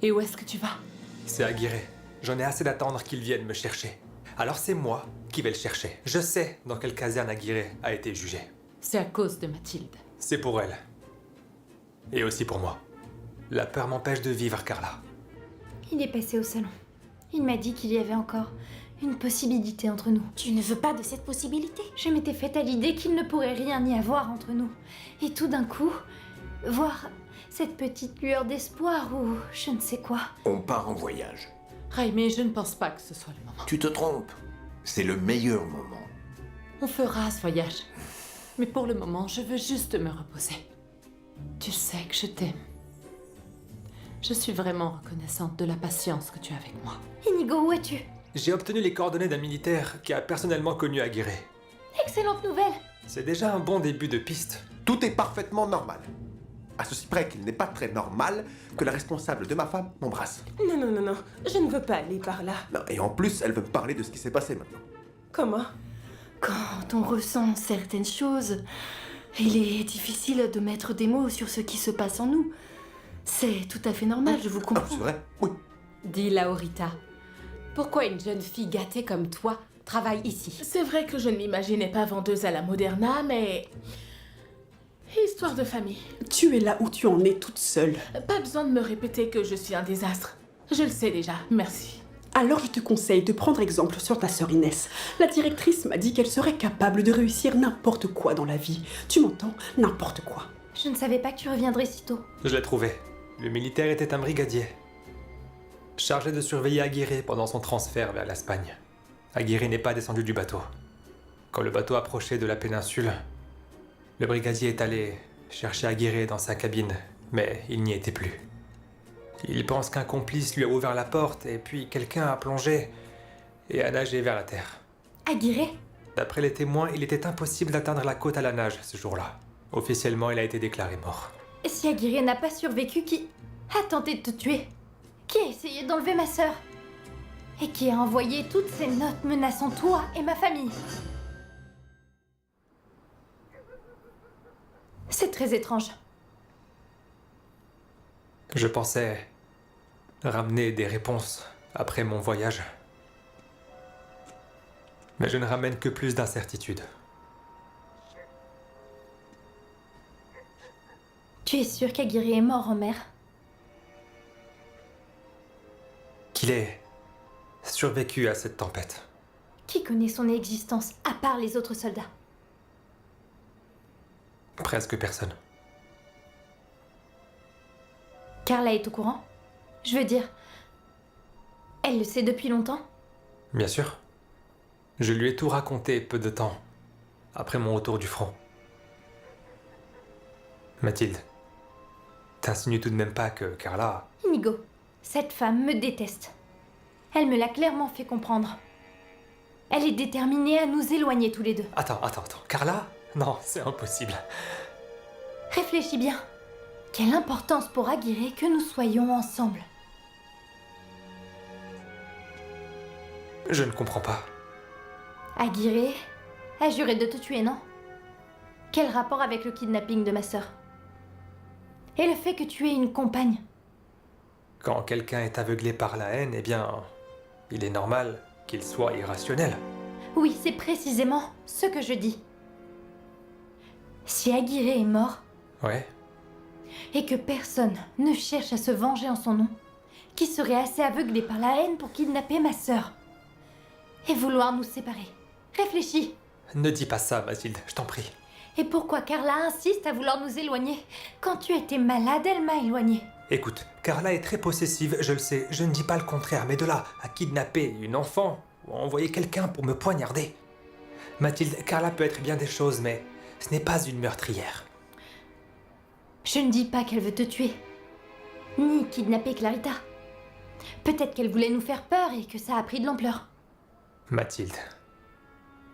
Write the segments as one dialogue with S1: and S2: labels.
S1: Et où est-ce que tu vas?
S2: C'est Aguirre. J'en ai assez d'attendre qu'il vienne me chercher. Alors c'est moi qui vais le chercher. Je sais dans quelle caserne Aguirre a été jugé.
S1: C'est à cause de Mathilde.
S2: C'est pour elle. Et aussi pour moi. La peur m'empêche de vivre, Carla.
S3: Il est passé au salon. Il m'a dit qu'il y avait encore une possibilité entre nous.
S4: Tu ne veux pas de cette possibilité?
S3: Je m'étais faite à l'idée qu'il ne pourrait rien y avoir entre nous. Et tout d'un coup, voir cette petite lueur d'espoir ou je ne sais quoi.
S5: On part en voyage.
S1: Raimé, je ne pense pas que ce soit le moment.
S5: Tu te trompes. C'est le meilleur moment.
S1: On fera ce voyage. Mais pour le moment, je veux juste me reposer. Tu sais que je t'aime. Je suis vraiment reconnaissante de la patience que tu as avec moi.
S3: Inigo, où es-tu?
S2: J'ai obtenu les coordonnées d'un militaire qui a personnellement connu Aguirre.
S3: Excellente nouvelle!
S2: C'est déjà un bon début de piste.
S6: Tout est parfaitement normal. À ceci près qu'il n'est pas très normal que la responsable de ma femme m'embrasse.
S7: Non, non, non, non, je ne veux pas aller par là.
S6: Non, et en plus, elle veut me parler de ce qui s'est passé maintenant.
S7: Comment?
S4: Quand on ressent certaines choses, il est difficile de mettre des mots sur ce qui se passe en nous. C'est tout à fait normal, je vous
S6: Ah,
S4: comprends.
S6: c'est vrai? Oui.
S1: Dis, Laurita, pourquoi une jeune fille gâtée comme toi travaille ici?
S7: C'est vrai que je ne m'imaginais pas vendeuse à la Moderna, mais... Histoire de famille.
S8: Tu es là où tu en es toute seule.
S7: Pas besoin de me répéter que je suis un désastre. Je le sais déjà, merci.
S8: Alors je te conseille de prendre exemple sur ta sœur Inès. La directrice m'a dit qu'elle serait capable de réussir n'importe quoi dans la vie. Tu m'entends? N'importe quoi.
S3: Je ne savais pas que tu reviendrais si tôt.
S2: Je l'ai trouvé. Le militaire était un brigadier. Chargé de surveiller Aguirre pendant son transfert vers l'Espagne. Aguirre n'est pas descendu du bateau. Quand le bateau approchait de la péninsule, le brigadier est allé chercher Aguirre dans sa cabine, mais il n'y était plus. Il pense qu'un complice lui a ouvert la porte et puis quelqu'un a plongé et a nagé vers la terre.
S3: Aguirre?
S2: D'après les témoins, il était impossible d'atteindre la côte à la nage ce jour-là. Officiellement, il a été déclaré mort.
S3: Si Aguirre n'a pas survécu, qui a tenté de te tuer? Qui a essayé d'enlever ma sœur? Et qui a envoyé toutes ces notes menaçant toi et ma famille? C'est très étrange.
S2: Je pensais ramener des réponses après mon voyage. Mais je ne ramène que plus d'incertitudes.
S3: Tu es sûr qu'Aguirre est mort en mer?
S2: Qu'il ait survécu à cette tempête.
S3: Qui connaît son existence à part les autres soldats?
S2: Presque personne.
S3: Carla est au courant? Je veux dire, elle le sait depuis longtemps?
S2: Bien sûr. Je lui ai tout raconté peu de temps après mon retour du front. Mathilde, t'insinues tout de même pas que Carla...
S3: Inigo, cette femme me déteste. Elle me l'a clairement fait comprendre. Elle est déterminée à nous éloigner tous les deux.
S2: Attends. Carla? Non, c'est impossible.
S3: Réfléchis bien. Quelle importance pour Aguirre que nous soyons ensemble.
S2: Je ne comprends pas.
S3: Aguirre a juré de te tuer, non? Quel rapport avec le kidnapping de ma sœur? Et le fait que tu aies une compagne?
S2: Quand quelqu'un est aveuglé par la haine, eh bien, il est normal qu'il soit irrationnel.
S3: Oui, c'est précisément ce que je dis. Si Aguirre est mort,
S2: Ouais.
S3: et que personne ne cherche à se venger en son nom, qui serait assez aveuglé par la haine pour kidnapper ma sœur et vouloir nous séparer? Réfléchis.
S2: Ne dis pas ça, Mathilde, je t'en prie.
S3: Et pourquoi Carla insiste à vouloir nous éloigner? Quand tu étais malade, elle m'a éloignée.
S2: Écoute, Carla est très possessive, je le sais, je ne dis pas le contraire, mais de là à kidnapper une enfant ou à envoyer quelqu'un pour me poignarder. Mathilde, Carla peut être bien des choses, mais ce n'est pas une meurtrière.
S3: Je ne dis pas qu'elle veut te tuer, ni kidnapper Clarita. Peut-être qu'elle voulait nous faire peur et que ça a pris de l'ampleur.
S2: Mathilde,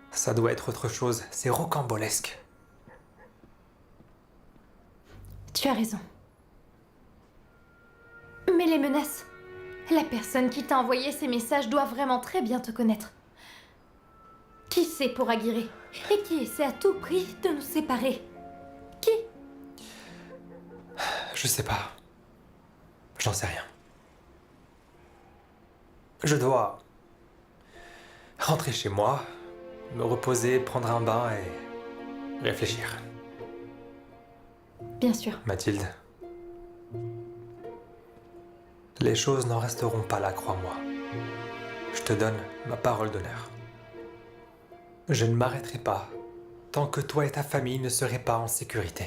S2: ça doit être autre chose, c'est rocambolesque.
S3: Tu as raison. Mais les menaces, la personne qui t'a envoyé ces messages doit vraiment très bien te connaître. Qui c'est pour Aguirre? Et qui essaie à tout prix de nous séparer? Qui?
S2: Je sais pas. J'en sais rien. Je dois rentrer chez moi, me reposer, prendre un bain et réfléchir.
S3: Bien sûr.
S2: Mathilde, les choses n'en resteront pas là, crois-moi. Je te donne ma parole d'honneur. Je ne m'arrêterai pas tant que toi et ta famille ne serez pas en sécurité.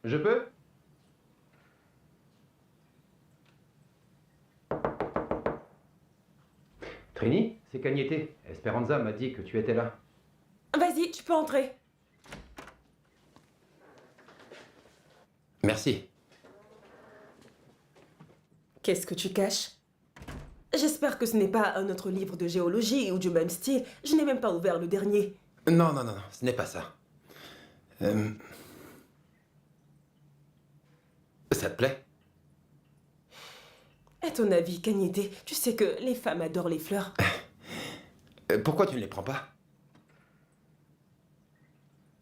S9: Je peux? Trini, c'est Cagnetté. Esperanza m'a dit que tu étais là.
S10: Vas-y, tu peux entrer.
S9: Merci.
S10: Qu'est-ce que tu caches? J'espère que ce n'est pas un autre livre de géologie ou du même style. Je n'ai même pas ouvert le dernier.
S9: Non, ce n'est pas ça. Ça te plaît?
S10: À ton avis, Cagnetté, tu sais que les femmes adorent les fleurs.
S9: Pourquoi tu ne les prends pas?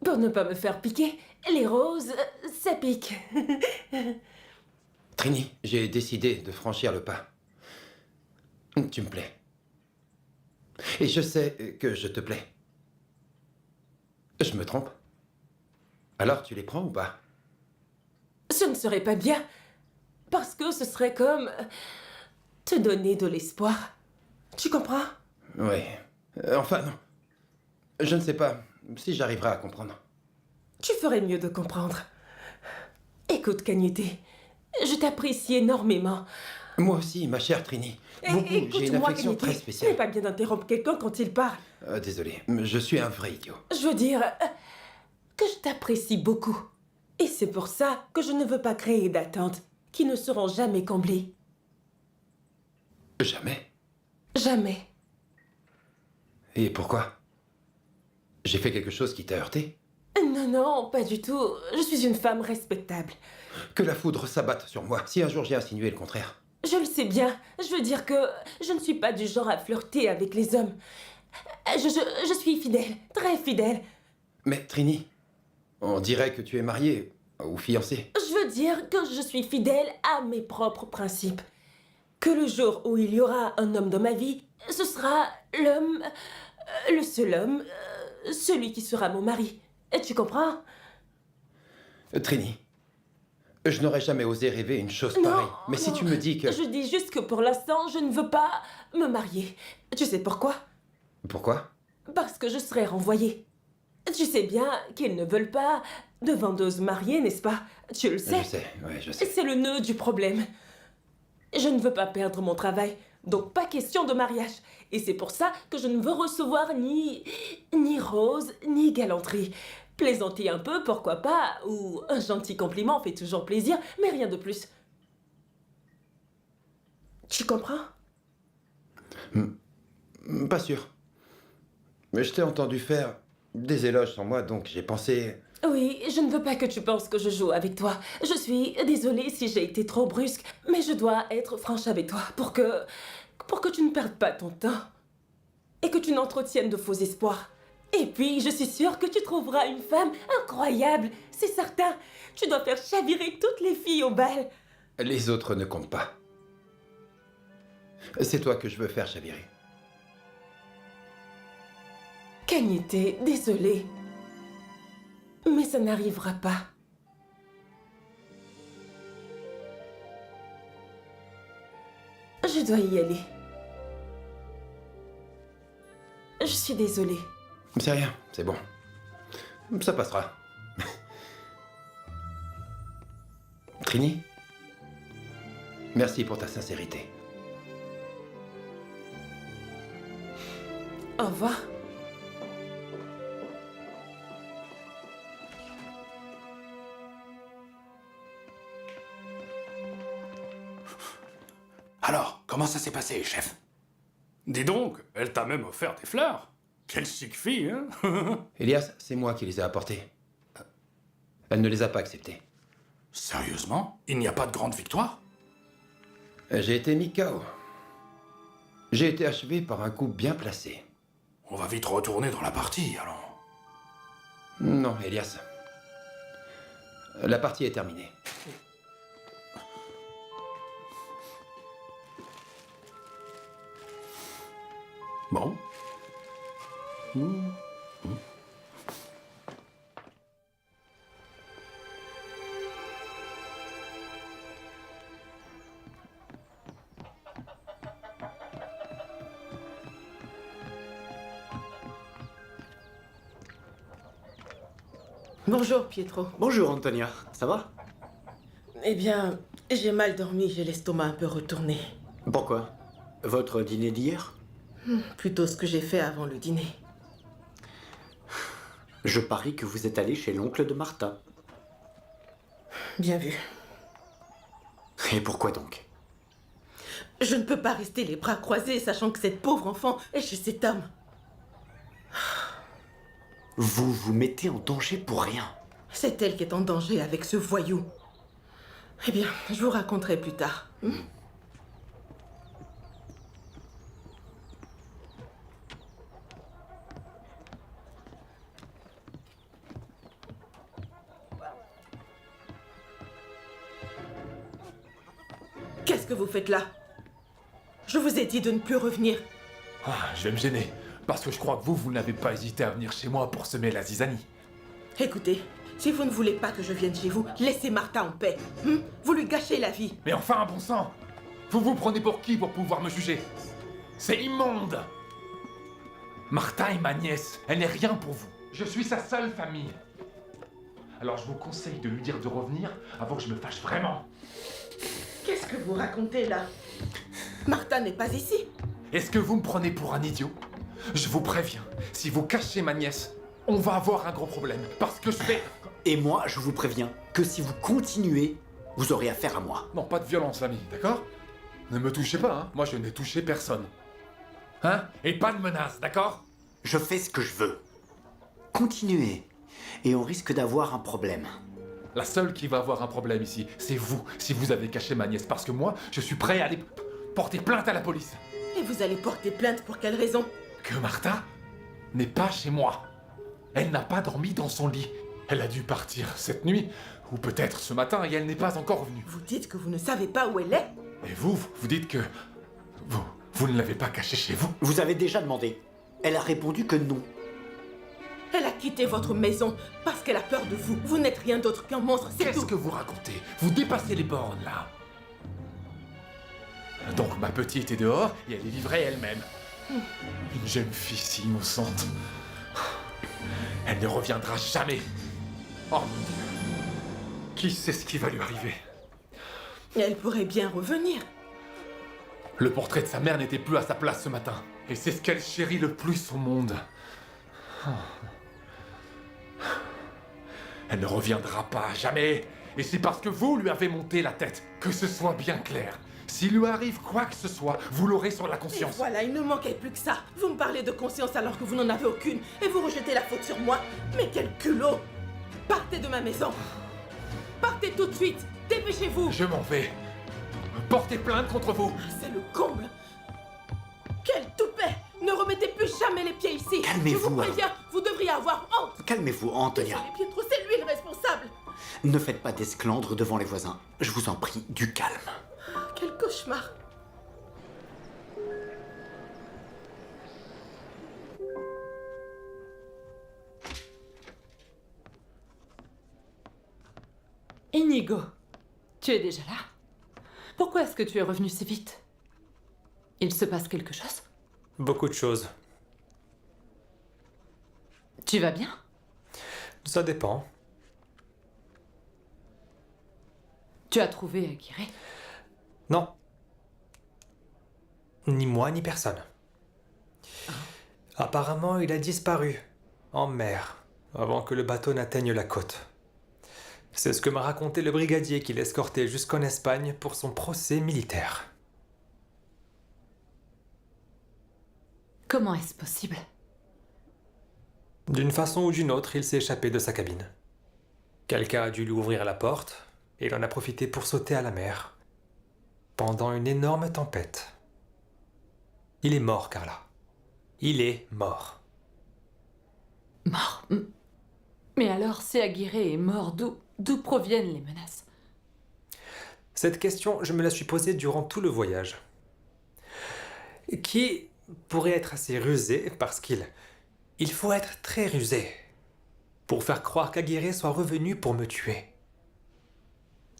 S10: Pour ne pas me faire piquer, les roses, ça pique.
S9: Trini, j'ai décidé de franchir le pas. Tu me plais. Et je sais que je te plais. Je me trompe? Alors tu les prends ou pas?
S10: Ce ne serait pas bien, parce que ce serait comme te donner de l'espoir. Tu comprends?
S9: Oui. Enfin, non. Je ne sais pas si j'arriverai à comprendre.
S10: Tu ferais mieux de comprendre. Écoute, Cagnetté, je t'apprécie énormément.
S9: Moi aussi, ma chère Trini. Beaucoup, j'ai une
S10: Écoute-moi,
S9: affection
S10: Cagnetté,
S9: très
S10: ce
S9: spéciale.
S10: n'est pas bien d'interrompre quelqu'un quand il parle.
S9: Désolé, je suis un vrai idiot.
S10: Je veux dire que je t'apprécie beaucoup. Et c'est pour ça que je ne veux pas créer d'attentes qui ne seront jamais comblées.
S9: Jamais?
S10: Jamais.
S9: Et pourquoi? J'ai fait quelque chose qui t'a heurté?
S10: Non, pas du tout. Je suis une femme respectable.
S9: Que la foudre s'abatte sur moi, si un jour j'ai insinué le contraire.
S10: Je le sais bien. Je veux dire que je ne suis pas du genre à flirter avec les hommes. Je suis fidèle, très fidèle.
S9: Mais Trini, on dirait que tu es mariée ou fiancée.
S10: Je veux dire que je suis fidèle à mes propres principes. Que le jour où il y aura un homme dans ma vie, ce sera l'homme, le seul homme, celui qui sera mon mari. Tu comprends?
S9: Trini, je n'aurais jamais osé rêver une chose pareille. Mais si tu me dis que...
S10: Je dis juste que pour l'instant, je ne veux pas me marier. Tu sais pourquoi?
S9: Pourquoi?
S10: Parce que je serai renvoyée. Tu sais bien qu'ils ne veulent pas de vendeuse mariée, n'est-ce pas? Tu le sais.
S9: Je sais, ouais, je sais.
S10: C'est le nœud du problème. Je ne veux pas perdre mon travail, donc pas question de mariage. Et c'est pour ça que je ne veux recevoir ni rose, ni galanterie. Plaisanter un peu, pourquoi pas, ou un gentil compliment fait toujours plaisir, mais rien de plus. Tu comprends?
S9: Pas sûr. Mais je t'ai entendu faire des éloges sans moi, donc j'ai pensé...
S10: Oui, je ne veux pas que tu penses que je joue avec toi. Je suis désolée si j'ai été trop brusque, mais je dois être franche avec toi pour que tu ne perdes pas ton temps et que tu n'entretiennes de faux espoirs. Et puis, je suis sûre que tu trouveras une femme incroyable, c'est certain. Tu dois faire chavirer toutes les filles au bal.
S9: Les autres ne comptent pas. C'est toi que je veux faire chavirer.
S10: Cagnité, désolée. Mais ça n'arrivera pas. Je dois y aller. Je suis désolée.
S9: C'est rien, c'est bon. Ça passera. Trini, merci pour ta sincérité.
S10: Au revoir.
S11: Alors, comment ça s'est passé, chef? Dis donc, elle t'a même offert des fleurs. Quelle chic fille, hein?
S9: Elias, c'est moi qui les ai apportées. Elle ne les a pas acceptées.
S11: Sérieusement? Il n'y a pas de grande victoire?
S9: J'ai été mis KO. J'ai été achevé par un coup bien placé.
S11: On va vite retourner dans la partie, alors.
S9: Non, Elias. La partie est terminée.
S11: Bon.
S10: Bonjour, Pietro.
S12: Bonjour, Antonia. Ça va?
S10: Eh bien, j'ai mal dormi, j'ai l'estomac un peu retourné.
S12: Pourquoi? Votre dîner d'hier?
S10: Plutôt ce que j'ai fait avant le dîner.
S12: Je parie que vous êtes allé chez l'oncle de Martha.
S10: Bien vu.
S12: Et pourquoi donc?
S10: Je ne peux pas rester les bras croisés, sachant que cette pauvre enfant est chez cet homme.
S12: Vous vous mettez en danger pour rien.
S10: C'est elle qui est en danger avec ce voyou. Eh bien, je vous raconterai plus tard. Qu'est-ce que vous faites là? Je vous ai dit de ne plus revenir.
S13: Ah, je vais me gêner, parce que je crois que vous n'avez pas hésité à venir chez moi pour semer la zizanie.
S10: Écoutez, si vous ne voulez pas que je vienne chez vous, laissez Martha en paix. Vous lui gâchez la vie.
S13: Mais enfin, bon sang! Vous vous prenez pour qui pour pouvoir me juger? C'est immonde! Martha est ma nièce, elle n'est rien pour vous. Je suis sa seule famille. Alors je vous conseille de lui dire de revenir avant que je me fâche vraiment.
S10: Qu'est-ce que vous racontez là? Martha n'est pas ici.
S13: Est-ce que vous me prenez pour un idiot? Je vous préviens, si vous cachez ma nièce, on va avoir un gros problème. Parce que je vais...
S12: Et moi, je vous préviens que si vous continuez, vous aurez affaire à moi.
S13: Non, pas de violence, l'ami, d'accord? Ne me touchez pas, hein. Moi, je n'ai touché personne. Hein? Et pas de menaces, d'accord?
S12: Je fais ce que je veux. Continuez. Et on risque d'avoir un problème.
S13: La seule qui va avoir un problème ici, c'est vous, si vous avez caché ma nièce. Parce que moi, je suis prêt à aller porter plainte à la police.
S10: Et vous allez porter plainte pour quelle raison?
S13: Que Martha n'est pas chez moi. Elle n'a pas dormi dans son lit. Elle a dû partir cette nuit, ou peut-être ce matin, et elle n'est pas encore venue.
S10: Vous dites que vous ne savez pas où elle est?
S13: Et vous dites que... Vous ne l'avez pas cachée chez vous?
S12: Vous avez déjà demandé. Elle a répondu que non.
S10: Elle a quitté votre maison parce qu'elle a peur de vous. Vous n'êtes rien d'autre qu'un monstre, c'est tout.
S13: Qu'est-ce que vous racontez? Vous dépassez les bornes, là. Donc ma petite est dehors et elle est livrée elle-même. Une jeune fille si innocente. Elle ne reviendra jamais. Oh mon Dieu. Qui sait ce qui va lui arriver?
S7: Elle pourrait bien revenir.
S13: Le portrait de sa mère n'était plus à sa place ce matin. Et c'est ce qu'elle chérit le plus au monde. Elle ne reviendra pas, jamais. Et c'est parce que vous lui avez monté la tête. Que ce soit bien clair. S'il lui arrive quoi que ce soit, vous l'aurez sur la
S7: Et
S13: conscience.
S7: voilà, il ne manquait plus que ça. Vous me parlez de conscience alors que vous n'en avez aucune. Et vous rejetez la faute sur moi. Mais quel culot! Partez de ma maison. Partez tout de suite. Dépêchez-vous.
S13: Je m'en vais. Portez plainte contre vous.
S7: C'est le comble. Quel toupet! Ne remettez plus jamais les pieds ici.
S12: Calmez-vous,
S7: Je vous préviens, vous devriez avoir honte.
S12: Calmez-vous, Antonia.
S7: Désolé, Pietro, c'est lui le responsable.
S12: Ne faites pas d'esclandre devant les voisins. Je vous en prie, du calme.
S7: Quel cauchemar.
S1: Inigo, tu es déjà là? Pourquoi est-ce que tu es revenu si vite? Il se passe quelque chose?
S2: Beaucoup de choses.
S1: Tu vas bien?
S2: Ça dépend.
S1: Tu as trouvé Aguirre?
S2: Non. Ni moi, ni personne. Apparemment, il a disparu, en mer, avant que le bateau n'atteigne la côte. C'est ce que m'a raconté le brigadier qui l'escortait jusqu'en Espagne pour son procès militaire.
S1: Comment est-ce possible?
S2: D'une façon ou d'une autre, il s'est échappé de sa cabine. Quelqu'un a dû lui ouvrir la porte, et il en a profité pour sauter à la mer, pendant une énorme tempête. Il est mort, Carla. Il est mort.
S1: Mort? Mais alors, si Aguirre est mort, d'où proviennent les menaces?
S2: Cette question, je me la suis posée durant tout le voyage. Qui pourrait être assez rusé parce il faut être très rusé pour faire croire qu'Aguirre soit revenu pour me tuer.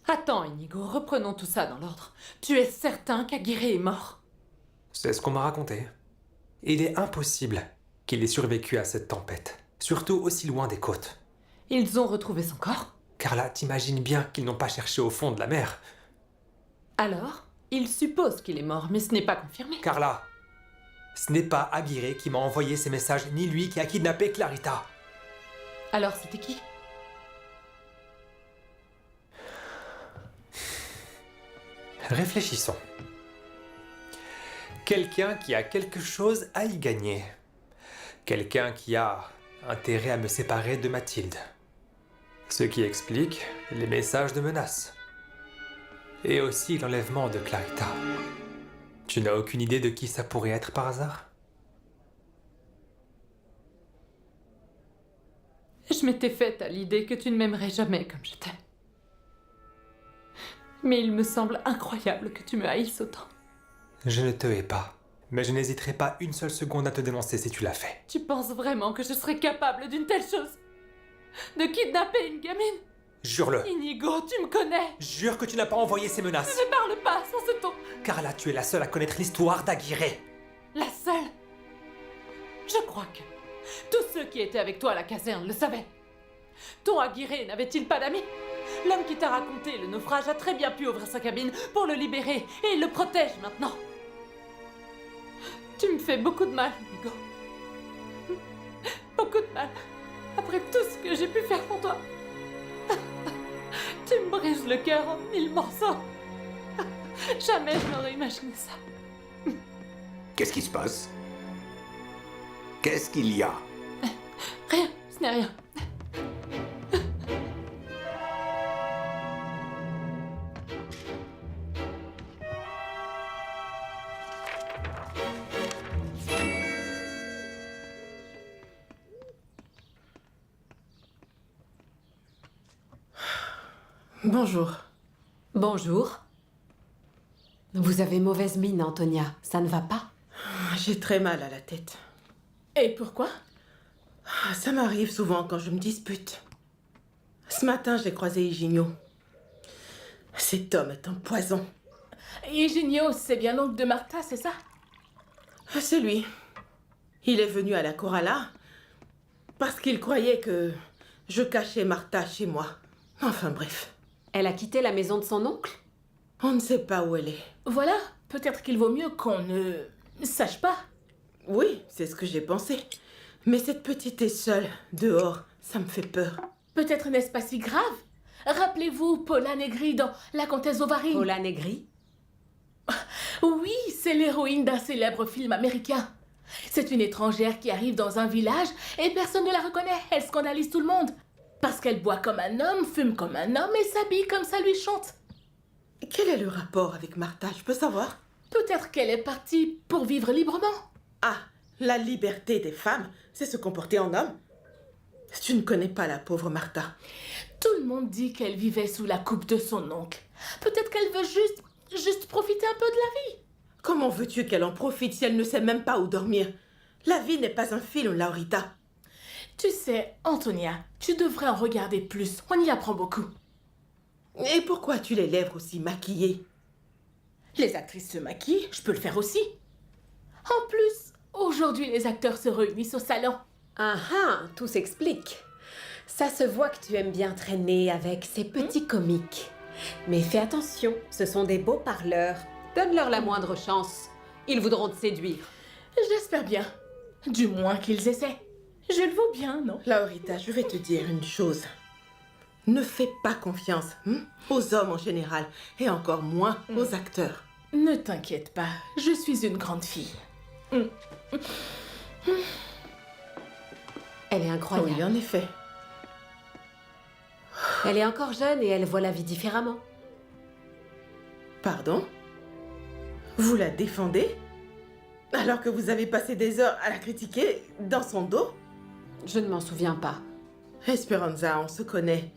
S1: Attends, Inigo, reprenons tout ça dans l'ordre. Tu es certain qu'Aguirre est mort?
S2: C'est ce qu'on m'a raconté. Il est impossible qu'il ait survécu à cette tempête, surtout aussi loin des côtes.
S1: Ils ont retrouvé son corps?
S2: Carla, t'imagines bien qu'ils n'ont pas cherché au fond de la mer.
S1: Alors, ils supposent qu'il est mort, mais ce n'est pas confirmé.
S2: Carla, ce n'est pas Aguirre qui m'a envoyé ces messages, ni lui qui a kidnappé Clarita.
S1: Alors c'était qui?
S2: Réfléchissons. Quelqu'un qui a quelque chose à y gagner. Quelqu'un qui a intérêt à me séparer de Mathilde. Ce qui explique les messages de menace. Et aussi l'enlèvement de Clarita. Tu n'as aucune idée de qui ça pourrait être par hasard?
S1: Je m'étais faite à l'idée que tu ne m'aimerais jamais comme je t'aime. Mais il me semble incroyable que tu me haïsses autant.
S2: Je ne te hais pas, mais je n'hésiterai pas une seule seconde à te dénoncer si tu l'as fait.
S1: Tu penses vraiment que je serais capable d'une telle chose? De kidnapper une gamine?
S2: Jure-le.
S1: Inigo, tu me connais.
S2: Jure que tu n'as pas envoyé ces menaces.
S1: Ne parle pas sans ce ton.
S2: Carla, tu es la seule à connaître l'histoire d'Aguirre.
S1: La seule? Je crois que tous ceux qui étaient avec toi à la caserne le savaient. Ton Aguirre n'avait-il pas d'amis? L'homme qui t'a raconté le naufrage a très bien pu ouvrir sa cabine pour le libérer et il le protège maintenant. Tu me fais beaucoup de mal, Inigo. Beaucoup de mal. Après tout ce que j'ai pu faire pour toi. Tu me brises le cœur en 1000 morceaux. Jamais je n'aurais imaginé ça.
S5: Qu'est-ce qui se passe? Qu'est-ce qu'il y a?
S1: Rien, ce n'est rien.
S7: Bonjour.
S14: Bonjour. Vous avez mauvaise mine, Antonia. Ça ne va pas?
S7: J'ai très mal à la tête. Et pourquoi? Ça m'arrive souvent quand je me dispute. Ce matin, j'ai croisé Higinio. Cet homme est un poison.
S10: Higinio, c'est bien l'oncle de Martha, c'est ça?
S7: C'est lui. Il est venu à la Coralla parce qu'il croyait que Je cachais Martha chez moi. Enfin bref.
S14: Elle a quitté la maison de son oncle?
S7: On ne sait pas où elle est.
S15: Voilà, peut-être qu'il vaut mieux qu'on ne sache pas.
S7: Oui, c'est ce que j'ai pensé. Mais cette petite est seule, dehors. Ça me fait peur.
S15: Peut-être n'est-ce pas si grave. Rappelez-vous Paula Negri dans La Comtesse Ovarine.
S14: Paula Negri?
S15: Oui, c'est l'héroïne d'un célèbre film américain. C'est une étrangère qui arrive dans un village et personne ne la reconnaît. Elle scandalise tout le monde. Parce qu'elle boit comme un homme, fume comme un homme et s'habille comme ça lui chante.
S7: Quel est le rapport avec Martha? Je peux savoir?
S15: Peut-être qu'elle est partie pour vivre librement.
S7: Ah, la liberté des femmes, c'est se comporter en homme? Tu ne connais pas la pauvre Martha.
S15: Tout le monde dit qu'elle vivait sous la coupe de son oncle. Peut-être qu'elle veut juste profiter un peu de la vie.
S7: Comment veux-tu qu'elle en profite si elle ne sait même pas où dormir? La vie n'est pas un film, Laurita.
S15: Tu sais, Antonia, tu devrais en regarder plus. On y apprend beaucoup.
S7: Et pourquoi as-tu les lèvres aussi maquillées?
S15: Les actrices se maquillent, je peux le faire aussi. En plus, aujourd'hui, les acteurs se réunissent au salon.
S14: Ah ah, tout s'explique. Ça se voit que tu aimes bien traîner avec ces petits comiques. Mais fais attention, ce sont des beaux parleurs. Donne-leur la moindre chance. Ils voudront te séduire.
S15: J'espère bien. Du moins qu'ils essaient. Je le vaux bien, non?
S7: Laurita, je vais te dire une chose. Ne fais pas confiance aux hommes en général, et encore moins aux acteurs.
S15: Ne t'inquiète pas, je suis une grande fille.
S14: Elle est incroyable.
S7: Oui, en effet.
S14: Elle est encore jeune et elle voit la vie différemment.
S7: Pardon? Vous la défendez? Alors que vous avez passé des heures à la critiquer dans son dos?
S14: Je ne m'en souviens pas.
S7: Esperanza, on se connaît.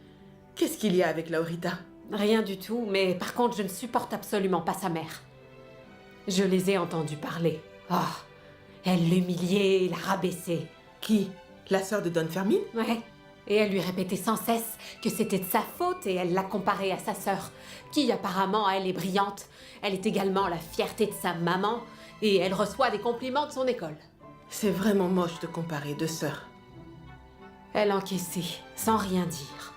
S7: Qu'est-ce qu'il y a avec Laurita?
S14: Rien du tout, mais par contre, je ne supporte absolument pas sa mère. Je les ai entendus parler. Oh, elle l'humiliait, la rabaissait.
S7: Qui? La sœur de Don Fermin?
S14: Ouais. Et elle lui répétait sans cesse que c'était de sa faute et elle l'a comparée à sa sœur, qui apparemment, elle est brillante. Elle est également la fierté de sa maman et elle reçoit des compliments de son école.
S7: C'est vraiment moche de comparer deux sœurs.
S14: Elle encaissait, sans rien dire.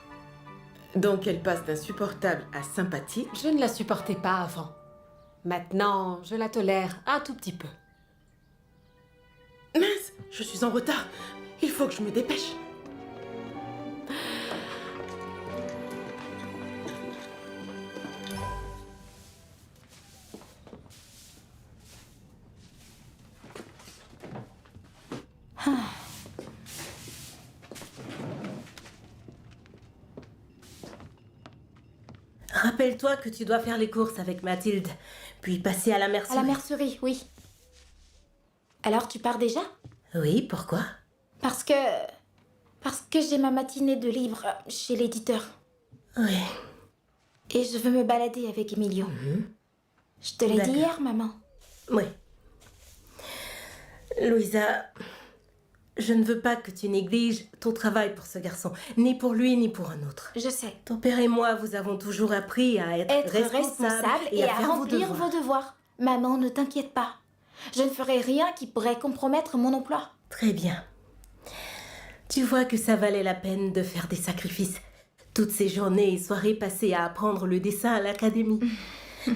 S7: Donc elle passe d'insupportable à sympathique?
S14: Je ne la supportais pas avant. Maintenant, je la tolère un tout petit peu.
S7: Mince, je suis en retard. Il faut que je me dépêche.
S10: Rappelle-toi que tu dois faire les courses avec Mathilde, puis passer à la mercerie.
S3: À la mercerie, oui. Alors tu pars déjà?
S10: Oui, pourquoi?
S3: Parce que j'ai ma matinée de livres chez l'éditeur.
S10: Oui.
S3: Et je veux me balader avec Emilio. Je te l'ai dit hier, maman.
S10: Oui. Louisa, je ne veux pas que tu négliges ton travail pour ce garçon, ni pour lui, ni pour un autre.
S3: Je sais.
S10: Ton père et moi, vous avons toujours appris à être
S3: responsable et à
S10: faire
S3: remplir vos devoirs. Maman, ne t'inquiète pas. Je ne ferai rien qui pourrait compromettre mon emploi.
S10: Très bien. Tu vois que ça valait la peine de faire des sacrifices. Toutes ces journées et soirées passées à apprendre le dessin à l'académie.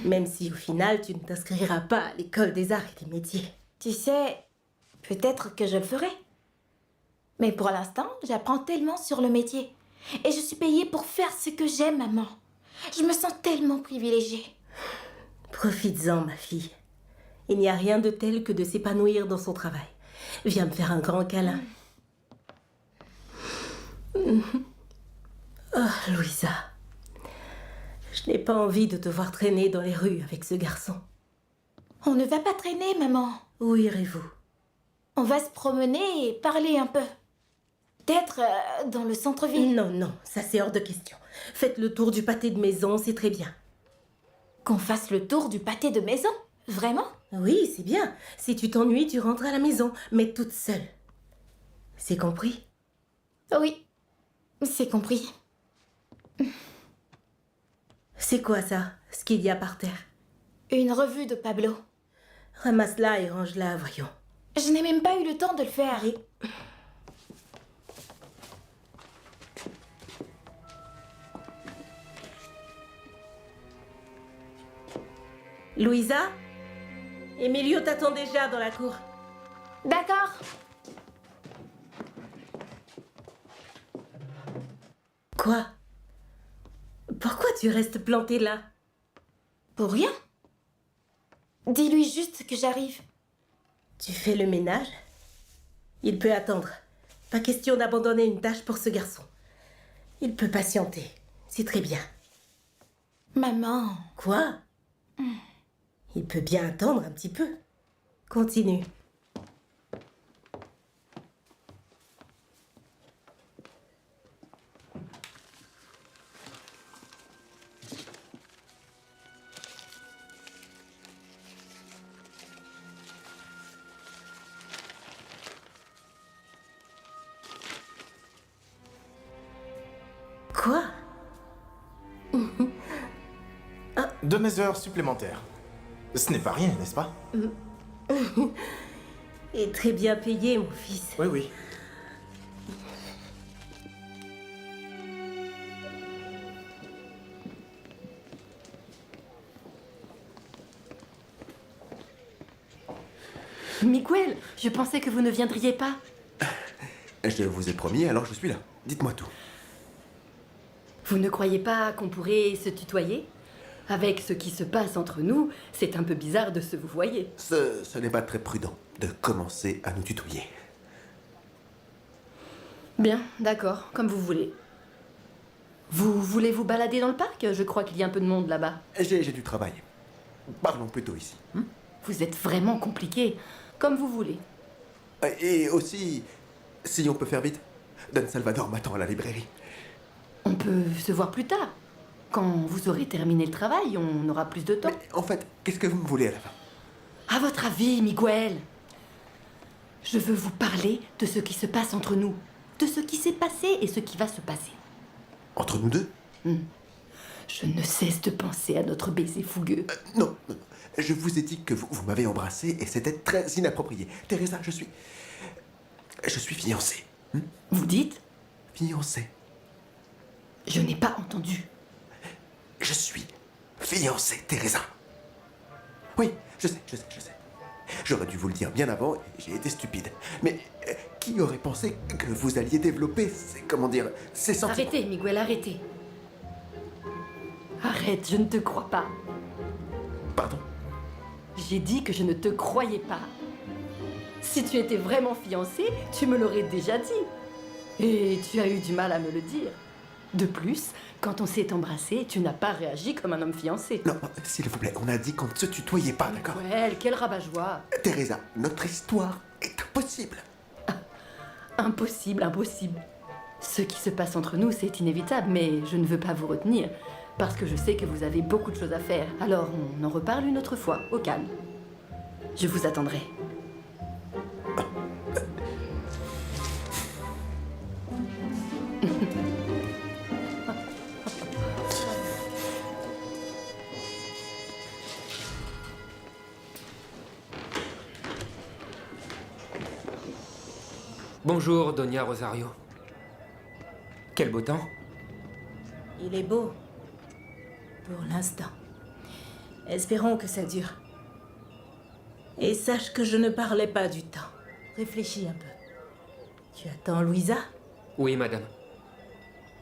S10: Même si au final, tu ne t'inscriras pas à l'école des arts et des métiers.
S3: Tu sais, peut-être que je le ferai. Mais pour l'instant, j'apprends tellement sur le métier. Et je suis payée pour faire ce que j'aime, maman. Je me sens tellement privilégiée.
S10: Profites-en, ma fille. Il n'y a rien de tel que de s'épanouir dans son travail. Viens me faire un grand câlin. Oh, Louisa. Je n'ai pas envie de te voir traîner dans les rues avec ce garçon.
S3: On ne va pas traîner, maman.
S10: Où irez-vous?
S3: On va se promener et parler un peu. Peut-être dans le centre-ville.
S10: Non, non, ça c'est hors de question. Faites le tour du pâté de maison, c'est très bien.
S3: Qu'on fasse le tour du pâté de maison? Vraiment?
S10: Oui, c'est bien. Si tu t'ennuies, tu rentres à la maison, mais toute seule. C'est compris?
S3: Oui, c'est compris.
S10: C'est quoi ça, ce qu'il y a par terre?
S3: Une revue de Pablo.
S10: Ramasse-la et range-la, voyons.
S3: Je n'ai même pas eu le temps de le faire.
S10: Louisa? Emilio t'attend déjà dans la cour.
S3: D'accord.
S10: Quoi? Pourquoi tu restes plantée là?
S3: Pour rien. Dis-lui juste que j'arrive.
S10: Tu fais le ménage? Il peut attendre. Pas question d'abandonner une tâche pour ce garçon. Il peut patienter. C'est très bien.
S3: Maman.
S10: Quoi? Il peut bien attendre un petit peu. Continue. Quoi?
S16: 2 mes heures supplémentaires. Ce n'est pas rien, n'est-ce pas?
S10: Et très bien payé, mon fils.
S16: Oui, oui.
S4: Miguel, je pensais que vous ne viendriez pas.
S6: Je vous ai promis, alors je suis là. Dites-moi tout.
S4: Vous ne croyez pas qu'on pourrait se tutoyer? Avec ce qui se passe entre nous, c'est un peu bizarre de se vous voyer.
S6: Ce n'est pas très prudent de commencer à nous tutoyer.
S4: Bien, d'accord, comme vous voulez. Vous voulez vous balader dans le parc? Je crois qu'il y a un peu de monde là-bas.
S6: J'ai du travail. Parlons plutôt ici.
S4: Vous êtes vraiment compliqué. Comme vous voulez.
S6: Et aussi, si on peut faire vite, Don Salvador m'attend à la librairie.
S4: On peut se voir plus tard. Quand vous aurez terminé le travail, on aura plus de temps.
S6: Mais en fait, qu'est-ce que vous me voulez à la fin?
S4: À votre avis, Miguel? Je veux vous parler de ce qui se passe entre nous. De ce qui s'est passé et ce qui va se passer.
S6: Entre nous deux?
S4: Je ne cesse de penser à notre baiser fougueux.
S6: Non. Je vous ai dit que vous m'avez embrassé et c'était très inapproprié. Teresa, je suis fiancé.
S4: Vous dites?
S6: Fiancé.
S4: Je n'ai pas entendu.
S6: Je suis fiancé, Teresa. Oui, je sais. J'aurais dû vous le dire bien avant et j'ai été stupide. Mais qui aurait pensé que vous alliez développer ces sentiments?
S4: Arrêtez, Miguel, arrêtez. Arrête, je ne te crois pas.
S6: Pardon?
S4: J'ai dit que je ne te croyais pas. Si tu étais vraiment fiancé, tu me l'aurais déjà dit. Et tu as eu du mal à me le dire. De plus, quand on s'est embrassé, tu n'as pas réagi comme un homme fiancé.
S6: Non, s'il vous plaît, on a dit qu'on ne se tutoyait pas, d'accord?
S4: Ouais, quel rabat-joie.
S6: Teresa, notre histoire est impossible.
S4: Impossible, impossible. Ce qui se passe entre nous, c'est inévitable, mais je ne veux pas vous retenir. Parce que je sais que vous avez beaucoup de choses à faire. Alors on en reparle une autre fois, au calme. Je vous attendrai.
S17: Bonjour, Doña Rosario. Quel beau temps.
S10: Il est beau. Pour l'instant. Espérons que ça dure. Et sache que je ne parlais pas du temps. Réfléchis un peu. Tu attends Louisa?
S17: Oui, madame.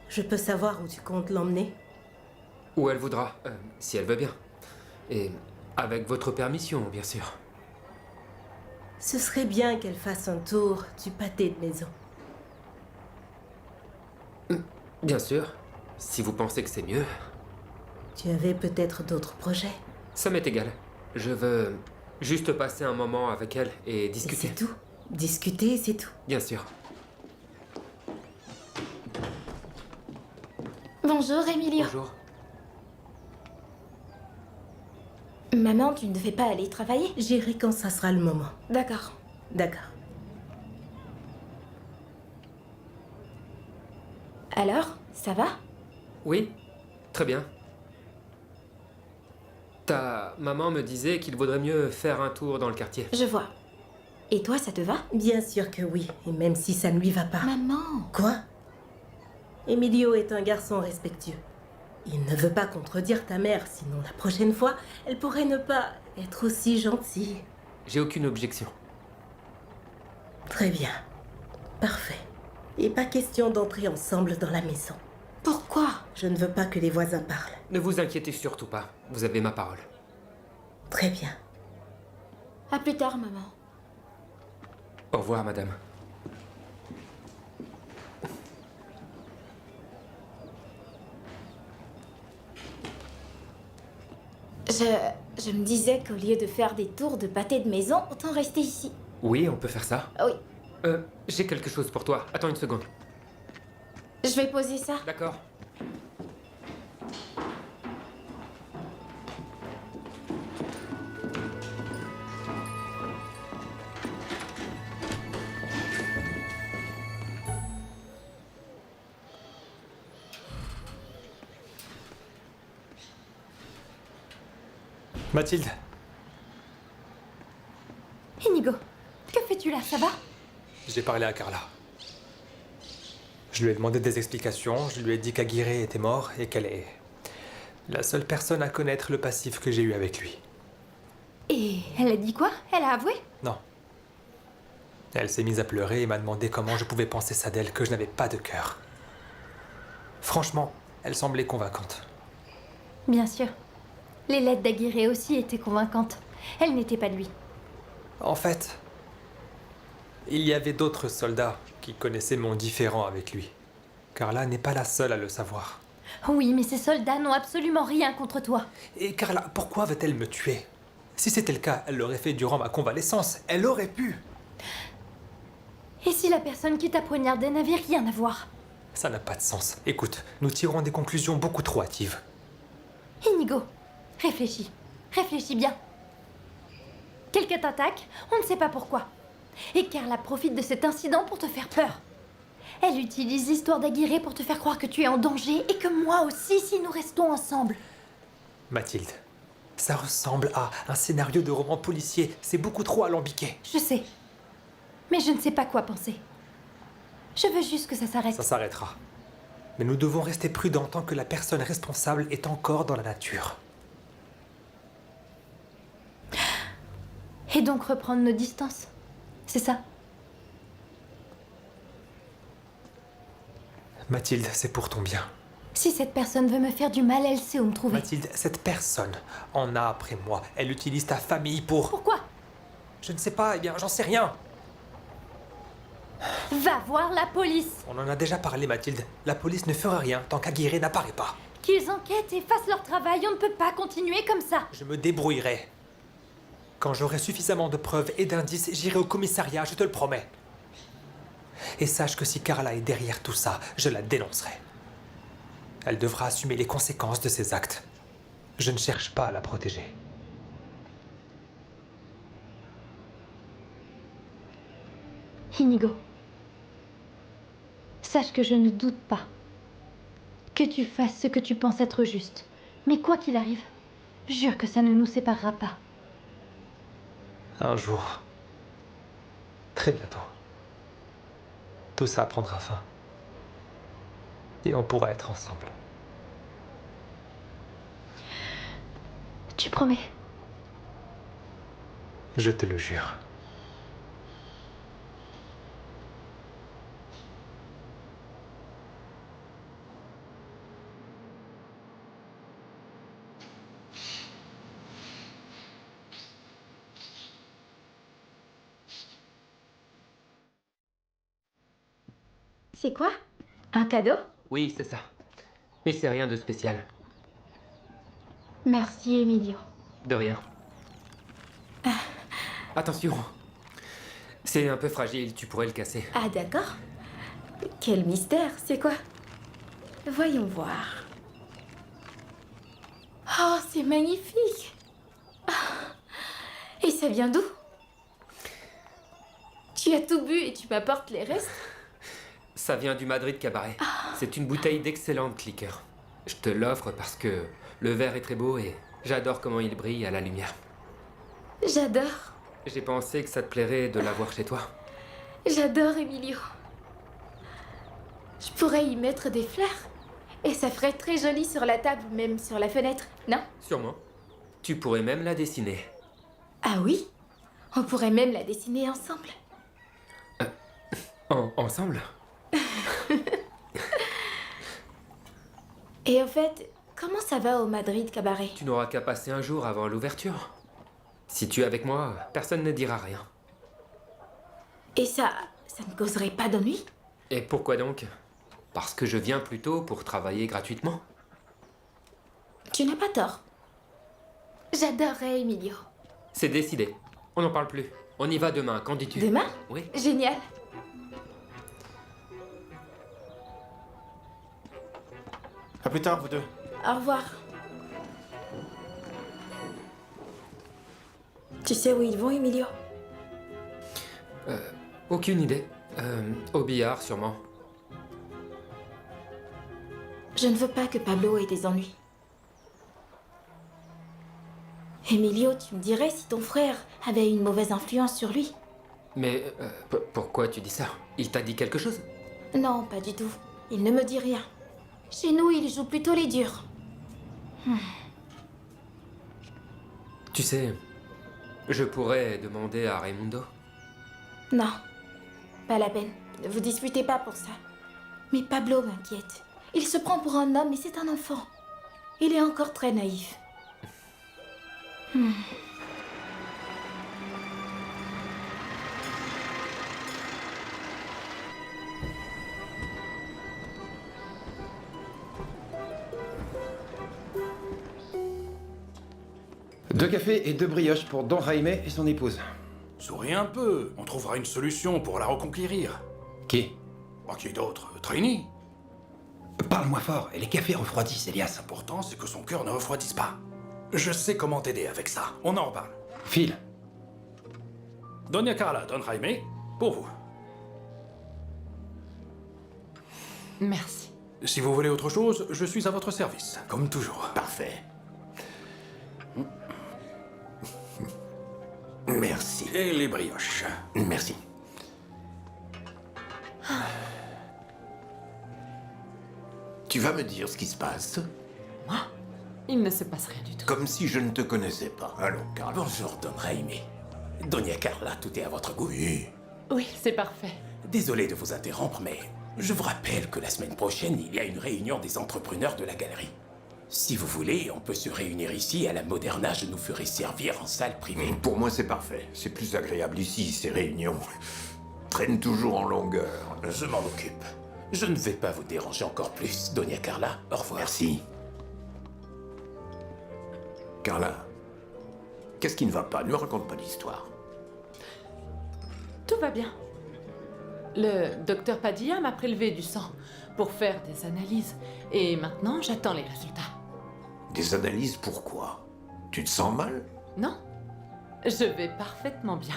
S10: Je peux savoir où tu comptes l'emmener?
S17: Où elle voudra, si elle veut bien. Et avec votre permission, bien sûr.
S10: Ce serait bien qu'elle fasse un tour du pâté de maison.
S17: Bien sûr, si vous pensez que c'est mieux.
S10: Tu avais peut-être d'autres projets?
S17: Ça m'est égal. Je veux juste passer un moment avec elle et discuter.
S10: Et c'est tout. Discuter, c'est tout.
S17: Bien sûr.
S3: Bonjour, Emilio.
S17: Bonjour.
S3: Maman, tu ne devais pas aller travailler?
S10: J'irai quand ça sera le moment.
S3: D'accord.
S10: D'accord.
S3: Alors, ça va?
S17: Oui, très bien. Ta maman me disait qu'il vaudrait mieux faire un tour dans le quartier.
S3: Je vois. Et toi, ça te va?
S10: Bien sûr que oui, et même si ça ne lui va pas.
S3: Maman!
S10: Quoi? Emilio est un garçon respectueux. Il ne veut pas contredire ta mère, sinon la prochaine fois, elle pourrait ne pas être aussi gentille.
S17: J'ai aucune objection.
S10: Très bien. Parfait. Et pas question d'entrer ensemble dans la maison.
S3: Pourquoi?
S10: Je ne veux pas que les voisins parlent.
S17: Ne vous inquiétez surtout pas, vous avez ma parole.
S10: Très bien.
S3: À plus tard, maman.
S17: Au revoir, madame.
S3: Je me disais qu'au lieu de faire des tours de pâté de maison, autant rester ici.
S17: Oui, on peut faire ça.
S3: Oui.
S17: J'ai quelque chose pour toi. Attends une seconde.
S3: Je vais poser ça.
S17: D'accord.
S2: Mathilde,
S14: Inigo, que fais-tu là? Ça va?
S2: j'ai parlé à Carla. Je lui ai demandé des explications, je lui ai dit qu'Aguirre était mort et qu'elle est la seule personne à connaître le passif que j'ai eu avec lui.
S14: Et elle a dit quoi? Elle a avoué?
S2: Non. Elle s'est mise à pleurer et m'a demandé comment je pouvais penser ça d'elle, que je n'avais pas de cœur. Franchement, elle semblait convaincante.
S14: Bien sûr. Les lettres d'Aguirre aussi étaient convaincantes. Elles n'étaient pas de lui.
S2: En fait, il y avait d'autres soldats qui connaissaient mon différend avec lui. Carla n'est pas la seule à le savoir.
S14: Oui, mais ces soldats n'ont absolument rien contre toi.
S2: Et Carla, pourquoi veut-elle me tuer? Si c'était le cas, elle l'aurait fait durant ma convalescence. Elle aurait pu.
S14: Et si la personne qui t'a poignardé n'avait rien à voir?
S2: Ça n'a pas de sens. Écoute, nous tirons des conclusions beaucoup trop hâtives.
S14: Inigo, réfléchis. Réfléchis bien. Quelqu'un t'attaque, on ne sait pas pourquoi. Et Carla profite de cet incident pour te faire peur. Elle utilise l'histoire d'Aguirre pour te faire croire que tu es en danger et que moi aussi si nous restons ensemble.
S2: Mathilde, ça ressemble à un scénario de roman policier. C'est beaucoup trop alambiqué.
S14: Je sais. Mais je ne sais pas quoi penser. Je veux juste que ça s'arrête.
S2: Ça s'arrêtera. Mais nous devons rester prudents tant que la personne responsable est encore dans la nature.
S14: Et donc reprendre nos distances. C'est ça?
S2: Mathilde, c'est pour ton bien.
S14: Si cette personne veut me faire du mal, elle sait où me trouver.
S2: Mathilde, cette personne en a après moi. Elle utilise ta famille pour...
S14: Pourquoi?
S2: Je ne sais pas, eh bien, j'en sais rien.
S14: Va voir la police.
S2: On en a déjà parlé, Mathilde. La police ne fera rien tant qu'Aguirre n'apparaît pas.
S14: Qu'ils enquêtent et fassent leur travail, on ne peut pas continuer comme ça.
S2: Je me débrouillerai. Quand j'aurai suffisamment de preuves et d'indices, j'irai au commissariat, je te le promets. Et sache que si Carla est derrière tout ça, je la dénoncerai. Elle devra assumer les conséquences de ses actes. Je ne cherche pas à la protéger.
S14: Inigo, sache que je ne doute pas que tu fasses ce que tu penses être juste. Mais quoi qu'il arrive, jure que ça ne nous séparera pas.
S2: Un jour, très bientôt, tout ça prendra fin. Et on pourra être ensemble.
S14: Tu promets?
S2: Je te le jure.
S14: C'est quoi? Un cadeau?
S17: Oui, c'est ça. Mais c'est rien de spécial.
S14: Merci, Emilio.
S17: De rien. Attention. C'est un peu fragile, tu pourrais le casser.
S3: Ah d'accord. Quel mystère, c'est quoi? Voyons voir. Oh, c'est magnifique. Et ça vient d'où? Tu as tout bu et tu m'apportes les restes?
S17: Ça vient du Madrid Cabaret. C'est une bouteille d'excellente liqueur. Je te l'offre parce que le verre est très beau et j'adore comment il brille à la lumière.
S3: J'adore.
S17: J'ai pensé que ça te plairait de l'avoir chez toi.
S3: J'adore, Emilio. Je pourrais y mettre des fleurs. Et ça ferait très joli sur la table ou même sur la fenêtre, non?
S17: Sûrement. Tu pourrais même la dessiner.
S3: Ah oui? On pourrait même la dessiner ensemble.
S17: Ensemble?
S3: Et au fait, comment ça va au Madrid Cabaret?
S17: Tu n'auras qu'à passer un jour avant l'ouverture. Si tu es avec moi, personne ne dira rien.
S3: Et ça ne causerait pas d'ennui?
S17: Et pourquoi donc? Parce que je viens plus tôt pour travailler gratuitement.
S3: Tu n'as pas tort. J'adorerais Emilio.
S17: C'est décidé. On n'en parle plus. On y va demain, qu'en dis-tu?
S3: Demain?
S17: Oui.
S3: Génial.
S16: À plus tard, vous deux.
S3: Au revoir. Tu sais où ils vont, Emilio?
S17: Aucune idée. Au billard, sûrement.
S3: Je ne veux pas que Pablo ait des ennuis. Emilio, tu me dirais si ton frère avait une mauvaise influence sur lui?
S17: Mais pourquoi tu dis ça? Il t'a dit quelque chose?
S3: Non, pas du tout. Il ne me dit rien. Chez nous, il joue plutôt les durs.
S17: Tu sais, je pourrais demander à Raimundo.
S3: Non, pas la peine. Ne vous disputez pas pour ça. Mais Pablo m'inquiète. Il se prend pour un homme, mais c'est un enfant. Il est encore très naïf.
S9: Deux cafés et deux brioches pour Don Jaime et son épouse.
S11: Souris un peu, on trouvera une solution pour la reconquérir.
S9: Qui?
S11: Qui d'autre? Trini?
S9: Parle-moi fort, et les cafés refroidissent, Elias.
S11: L'important, c'est que son cœur ne refroidisse pas. Je sais comment t'aider avec ça. On en reparle.
S9: Phil.
S11: Doña Carla, Don Jaime, pour vous.
S1: Merci.
S11: Si vous voulez autre chose, je suis à votre service, comme toujours.
S6: Parfait. Merci.
S11: Et les brioches.
S6: Merci. Tu vas me dire ce qui se passe?
S1: Moi? Il ne se passe rien du tout.
S6: Comme si je ne te connaissais pas. Allons, Carla.
S5: Bonjour, Don Jaime. Doña Carla, tout est à votre goût.
S1: Oui, c'est parfait.
S5: Désolé de vous interrompre, mais je vous rappelle que la semaine prochaine, il y a une réunion des entrepreneurs de la galerie. Si vous voulez, on peut se réunir ici à la Moderna, je nous ferai servir en salle privée.
S6: Pour moi, c'est parfait. C'est plus agréable ici, ces réunions traînent toujours en longueur.
S5: Je m'en occupe. Je ne vais pas vous déranger encore plus, Doña Carla. Au revoir.
S6: Merci. Carla, qu'est-ce qui ne va pas? Ne me raconte pas l'histoire.
S1: Tout va bien. Le docteur Padilla m'a prélevé du sang pour faire des analyses. Et maintenant, j'attends les résultats.
S6: Des analyses, pourquoi? Tu te sens mal?
S1: Non, je vais parfaitement bien.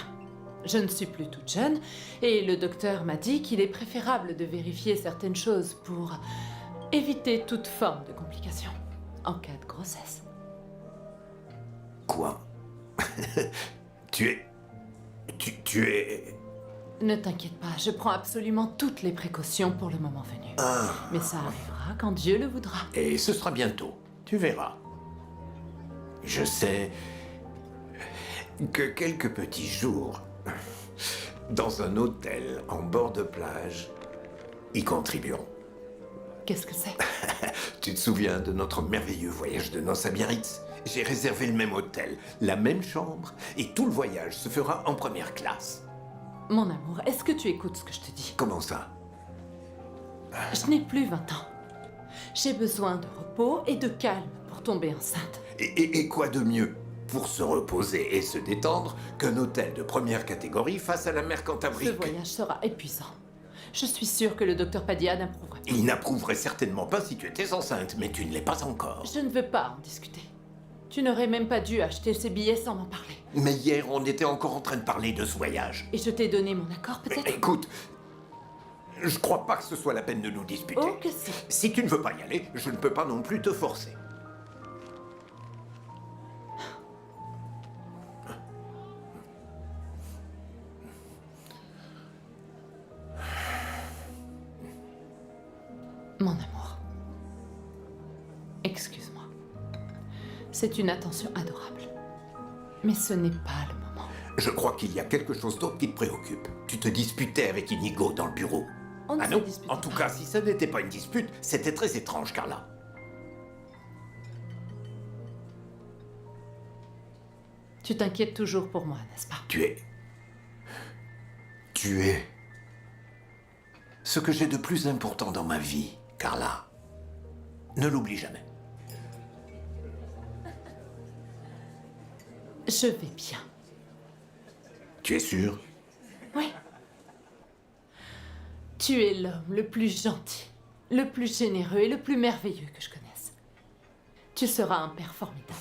S1: Je ne suis plus toute jeune et le docteur m'a dit qu'il est préférable de vérifier certaines choses pour éviter toute forme de complication en cas de grossesse.
S6: Quoi? Tu es...
S1: Ne t'inquiète pas, je prends absolument toutes les précautions pour le moment venu. Mais ça arrivera quand Dieu le voudra.
S6: Et ce sera bientôt. Tu verras. Je sais que quelques petits jours dans un hôtel en bord de plage y contribueront.
S1: Qu'est-ce que c'est?
S6: Tu te souviens de notre merveilleux voyage de noces à Biarritz? J'ai réservé le même hôtel, la même chambre, et tout le voyage se fera en première classe.
S1: Mon amour, est-ce que tu écoutes ce que je te dis?
S6: Comment ça?
S1: Je n'ai plus 20 ans. J'ai besoin de repos et de calme pour tomber enceinte.
S6: Et quoi de mieux pour se reposer et se détendre qu'un hôtel de première catégorie face à la mer Cantabrique?
S1: Ce voyage sera épuisant. Je suis sûre que le docteur Padilla n'approuvera pas.
S6: Il n'approuverait certainement pas si tu étais enceinte, mais tu ne l'es pas encore.
S1: Je ne veux pas en discuter. Tu n'aurais même pas dû acheter ces billets sans m'en parler.
S6: Mais hier, on était encore en train de parler de ce voyage.
S1: Et je t'ai donné mon accord, peut-être?
S6: Écoute, je crois pas que ce soit la peine de nous disputer.
S1: Oh, que si.
S6: Si tu ne veux pas y aller, je ne peux pas non plus te forcer.
S1: Mon amour, Excuse-moi. C'est une attention adorable. Mais ce n'est pas le moment.
S6: Je crois qu'il y a quelque chose d'autre qui te préoccupe. Tu te disputais avec Inigo dans le bureau.
S1: On ne
S6: Ah
S1: se
S6: non,
S1: dispute
S6: en tout cas, si ça n'était pas une dispute, c'était très étrange, Carla.
S1: Tu t'inquiètes toujours pour moi, n'est-ce pas?
S6: Tu es ce que j'ai de plus important dans ma vie, Carla. Ne l'oublie jamais.
S1: Je vais bien.
S6: Tu es sûr?
S1: Oui. Tu es l'homme le plus gentil, le plus généreux et le plus merveilleux que je connaisse. Tu seras un père formidable.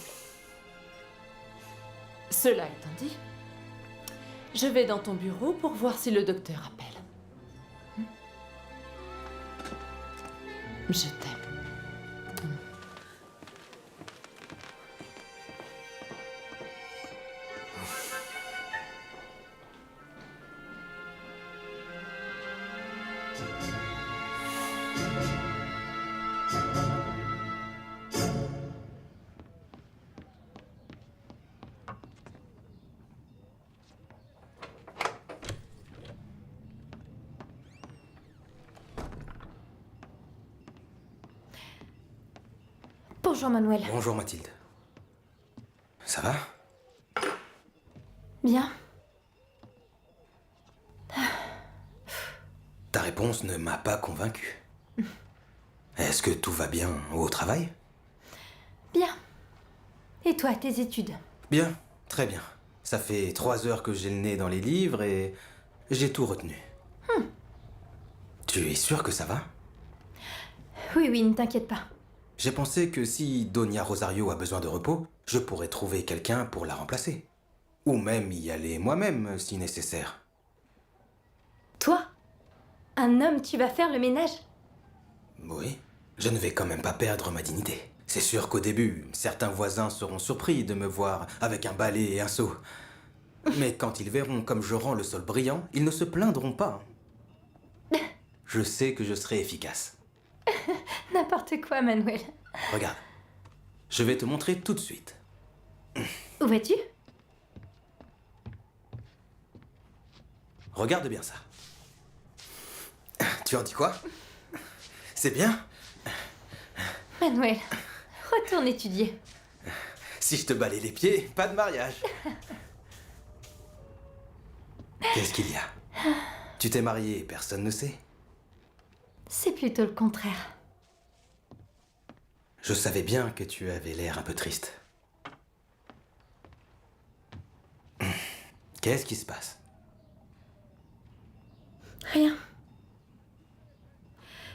S1: Cela étant dit, je vais dans ton bureau pour voir si le docteur appelle. Je t'aime.
S3: Bonjour Manuel.
S18: Bonjour Mathilde. Ça va?
S3: Bien.
S18: Ta réponse ne m'a pas convaincu. Est-ce que tout va bien au travail?
S3: Bien. Et toi, tes études?
S18: Bien, très bien. Ça fait 3 heures que j'ai le nez dans les livres et j'ai tout retenu. Tu es sûr que ça va?
S3: Oui, oui, ne t'inquiète pas.
S18: J'ai pensé que si Donia Rosario a besoin de repos, je pourrais trouver quelqu'un pour la remplacer. Ou même y aller moi-même, si nécessaire.
S3: Toi? Un homme, tu vas faire le ménage?
S18: Oui, je ne vais quand même pas perdre ma dignité. C'est sûr qu'au début, certains voisins seront surpris de me voir avec un balai et un seau. Mais quand ils verront comme je rends le sol brillant, ils ne se plaindront pas. Je sais que je serai efficace.
S3: N'importe quoi, Manuel.
S18: Regarde, je vais te montrer tout de suite.
S3: Où vas-tu?
S18: Regarde bien ça. Tu en dis quoi? C'est bien?
S3: Manuel, retourne étudier.
S18: Si je te balaye les pieds, pas de mariage. Qu'est-ce qu'il y a? Tu t'es marié et personne ne sait?
S3: C'est plutôt le contraire.
S18: Je savais bien que tu avais l'air un peu triste. Qu'est-ce qui se passe?
S3: Rien.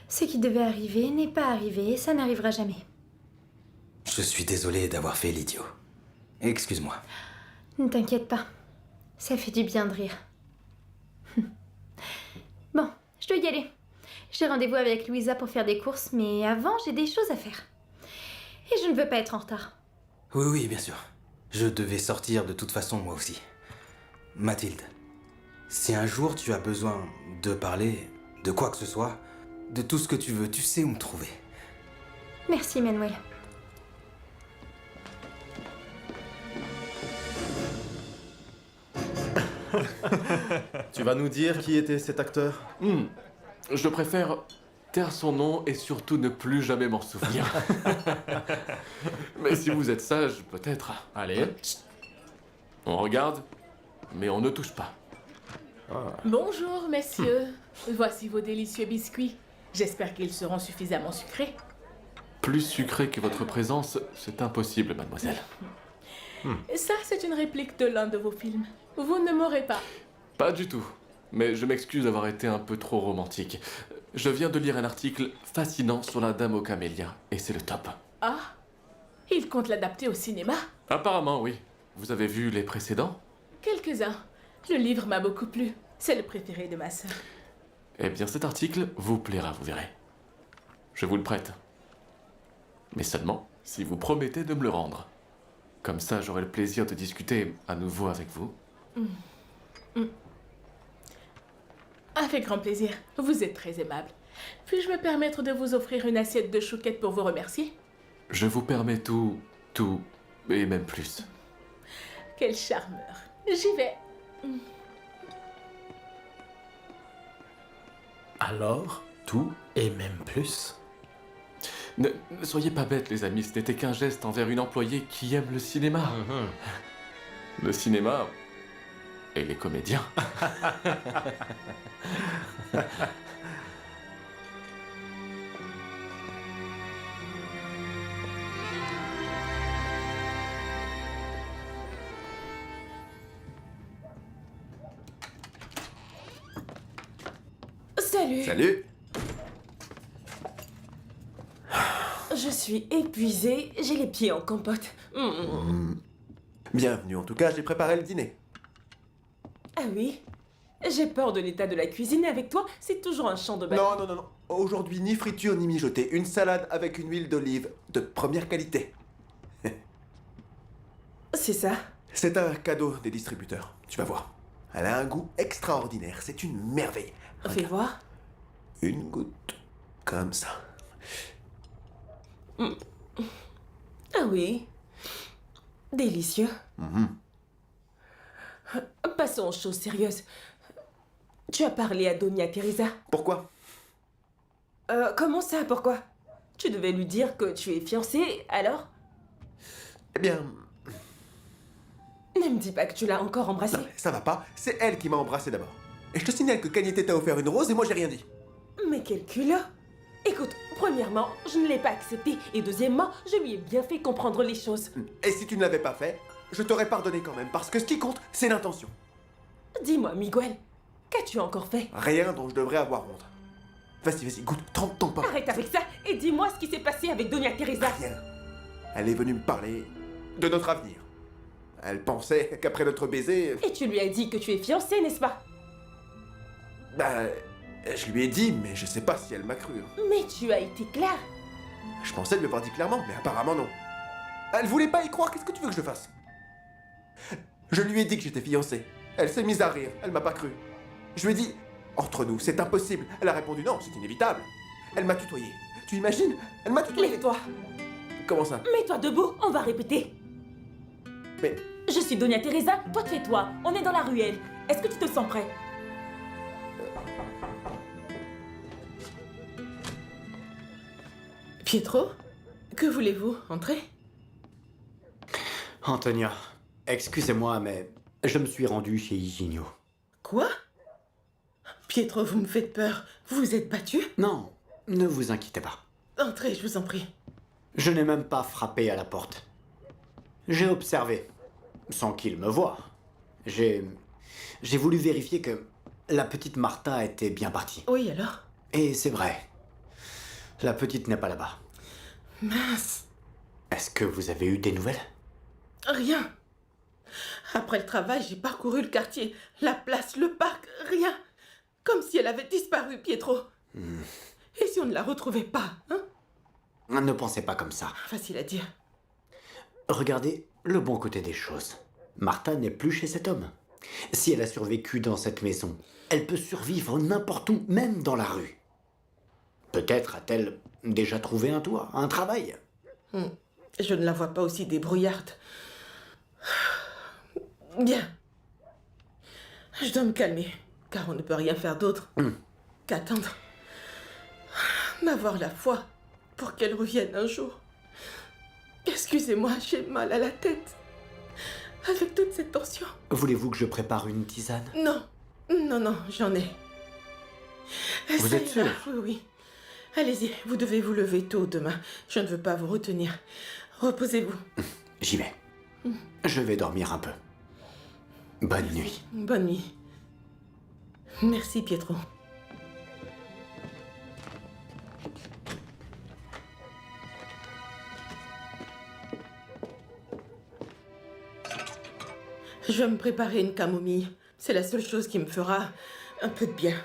S3: Ce qui devait arriver n'est pas arrivé et ça n'arrivera jamais.
S18: Je suis désolé d'avoir fait l'idiot. Excuse-moi.
S3: Ne t'inquiète pas. Ça fait du bien de rire. Bon, je dois y aller. J'ai rendez-vous avec Louisa pour faire des courses, mais avant, j'ai des choses à faire. Et je ne veux pas être en retard.
S18: Oui, oui, bien sûr. Je devais sortir de toute façon, moi aussi. Mathilde, si un jour tu as besoin de parler de quoi que ce soit, de tout ce que tu veux, tu sais où me trouver.
S3: Merci, Manuel.
S16: Tu vas nous dire qui était cet acteur?
S19: Je préfère taire son nom et surtout ne plus jamais m'en souvenir. Mais si vous êtes sage, peut-être. Allez. On regarde, mais on ne touche pas.
S15: Bonjour, messieurs. Voici vos délicieux biscuits. J'espère qu'ils seront suffisamment sucrés.
S19: Plus sucré que votre présence, c'est impossible, mademoiselle.
S15: Ça, c'est une réplique de l'un de vos films. Vous ne m'aurez pas.
S19: Pas du tout. Mais je m'excuse d'avoir été un peu trop romantique. Je viens de lire un article fascinant sur la Dame aux camélias, et c'est le top.
S15: Ah, il compte l'adapter au cinéma?
S19: Apparemment, oui. Vous avez vu les précédents?
S15: Quelques-uns. Le livre m'a beaucoup plu. C'est le préféré de ma sœur.
S19: Eh bien, cet article vous plaira, vous verrez. Je vous le prête. Mais seulement si vous promettez de me le rendre. Comme ça, j'aurai le plaisir de discuter à nouveau avec vous.
S15: Avec grand plaisir. Vous êtes très aimable. Puis-je me permettre de vous offrir une assiette de chouquettes pour vous remercier?
S19: Je vous permets tout, et même plus.
S15: Quel charmeur. J'y vais.
S11: Alors, tout et même plus.
S19: Ne soyez pas bêtes, les amis, ce n'était qu'un geste envers une employée qui aime le cinéma. Le cinéma et les comédiens.
S10: Salut.
S6: Salut.
S10: Je suis épuisée, j'ai les pieds en compote.
S6: Bienvenue, en tout cas, j'ai préparé le dîner.
S10: Ah oui? J'ai peur de l'état de la cuisine et avec toi, c'est toujours un champ de bataille.
S6: Non. Aujourd'hui, ni friture ni mijoté. Une salade avec une huile d'olive de première qualité.
S10: C'est ça?
S6: C'est un cadeau des distributeurs. Tu vas voir. Elle a un goût extraordinaire. C'est une merveille.
S10: Fais voir.
S6: Une goutte. Comme ça.
S10: Ah oui. Délicieux. Passons aux choses sérieuses. Tu as parlé à Doña Teresa.
S6: Pourquoi?
S10: Comment ça, pourquoi? Tu devais lui dire que tu es fiancée, alors?
S6: Eh bien...
S10: Ne me dis pas que tu l'as encore embrassée.
S6: Non, ça va pas. C'est elle qui m'a embrassé d'abord. Et je te signale que Cagnete t'a offert une rose et moi j'ai rien dit.
S10: Mais quel culot! Écoute, premièrement, je ne l'ai pas accepté. Et deuxièmement, je lui ai bien fait comprendre les choses.
S6: Et si tu ne l'avais pas fait, je t'aurais pardonné quand même. Parce que ce qui compte, c'est l'intention.
S10: Dis-moi, Miguel, qu'as-tu encore fait?
S6: Rien dont je devrais avoir honte. Vas-y, goûte, trempe ton pain.
S10: Arrête avec ça et dis-moi ce qui s'est passé avec Doña Teresa.
S6: Rien. Elle est venue me parler de notre avenir. Elle pensait qu'après notre baiser...
S10: Et tu lui as dit que tu es fiancée, n'est-ce pas?
S6: Bah... Je lui ai dit, mais je sais pas si elle m'a cru.
S10: Mais tu as été clair.
S6: Je pensais lui avoir dit clairement, mais apparemment non. Elle voulait pas y croire, qu'est-ce que tu veux que je fasse? Je lui ai dit que j'étais fiancé. Elle s'est mise à rire, elle m'a pas cru. Je lui ai dit, entre nous, c'est impossible. Elle a répondu non, c'est inévitable. Elle m'a tutoyé. Tu imagines? Elle m'a tutoyé.
S10: Lève-toi.
S6: Comment ça?
S10: Mets-toi debout, on va répéter.
S6: Mais...
S10: Je suis Doña Teresa, toi tais-toi. On est dans la ruelle. Est-ce que tu te sens prêt?
S7: Pietro, que voulez-vous? Entrez.
S12: Antonia, excusez-moi, mais je me suis rendu chez Higinio.
S7: Quoi? Pietro, vous me faites peur. Vous vous êtes battu?
S12: Non, ne vous inquiétez pas.
S7: Entrez, je vous en prie.
S12: Je n'ai même pas frappé à la porte. J'ai observé, sans qu'il me voie. J'ai voulu vérifier que la petite Martha était bien partie.
S7: Oui, alors?
S12: Et c'est vrai. La petite n'est pas là-bas.
S7: Mince.
S12: Est-ce que vous avez eu des nouvelles?
S7: Rien. Après le travail, j'ai parcouru le quartier, la place, le parc, rien. Comme si elle avait disparu, Pietro. Et si on ne la retrouvait pas, hein?
S12: Ne pensez pas comme ça.
S7: Facile à dire.
S12: Regardez le bon côté des choses. Martha n'est plus chez cet homme. Si elle a survécu dans cette maison, elle peut survivre n'importe où, même dans la rue. Peut-être a-t-elle déjà trouvé un toit, un travail.
S7: Je ne la vois pas aussi débrouillarde. Bien. Je dois me calmer, car on ne peut rien faire d'autre qu'attendre. M'avoir la foi pour qu'elle revienne un jour. Excusez-moi, j'ai mal à la tête. Avec toute cette tension.
S12: Voulez-vous que je prépare une tisane?
S7: Non, j'en ai.
S12: Vous êtes sûr?
S7: Oui. Allez-y, vous devez vous lever tôt demain. Je ne veux pas vous retenir. Reposez-vous.
S12: J'y vais. Je vais dormir un peu. Bonne nuit.
S7: Bonne nuit. Merci, Pietro. Je vais me préparer une camomille. C'est la seule chose qui me fera un peu de bien.